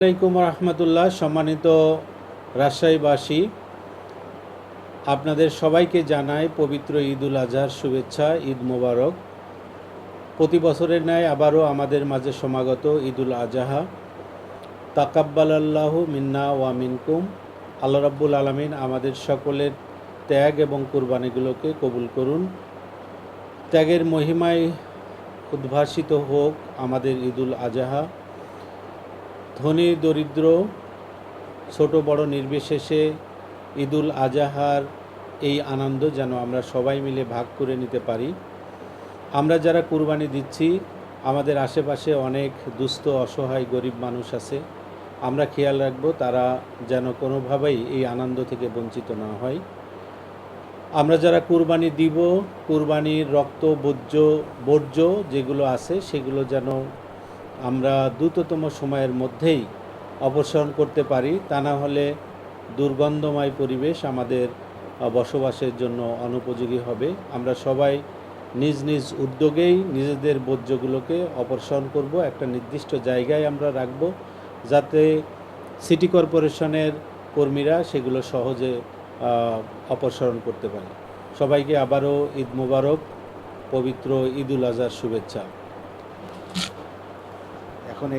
আসসালামাইকুম রহমতুল্লাহ। সম্মানিত রাজশাহীবাসী, আপনাদের সবাইকে জানাই পবিত্র ঈদুল আজহার শুভেচ্ছা। ঈদ মোবারক। প্রতি বছরের ন্যায় আবারও আমাদের মাঝে সমাগত ঈদুল আজহা। তাকাব্বালাল্লাহু মিন্না ওয়া মিনকুম। আল্লাহ রাব্বুল আলামিন আমাদের সকলের ত্যাগ এবং কুরবানিগুলোকে কবুল করুন। ত্যাগের মহিমায় উদ্ভাসিত হোক আমাদের ঈদুল আজহা। ধনী দরিদ্র ছোট বড় নির্বিশেষে ঈদুল আজহার এই আনন্দ যেন আমরা সবাই মিলে ভাগ করে নিতে পারি। আমরা যারা কুরবানি দিচ্ছি, আমাদের আশেপাশে অনেক দুস্থ অসহায় গরিব মানুষ আছে। আমরা খেয়াল রাখব তারা যেন কোনোভাবেই এই আনন্দ থেকে বঞ্চিত না হয়। আমরা যারা কুরবানি দিব, কুরবানির রক্ত বর্জ্য যেগুলো আছে সেগুলো যেন আমরা দ্রুততম সময়ের মধ্যেই অপসারণ করতে পারি। তা না হলে দুর্গন্ধময় পরিবেশ আমাদের বসবাসের জন্য অনুপযোগী হবে। আমরা সবাই নিজ নিজ উদ্যোগেই নিজেদের বর্জ্যগুলোকে অপসারণ করব, একটা নির্দিষ্ট জায়গায় আমরা রাখব, যাতে সিটি কর্পোরেশনের কর্মীরা সেগুলো সহজে অপসারণ করতে পারে। সবাইকে আবারও ঈদ মোবারক, পবিত্র ঈদুল আজহার শুভেচ্ছা। এখন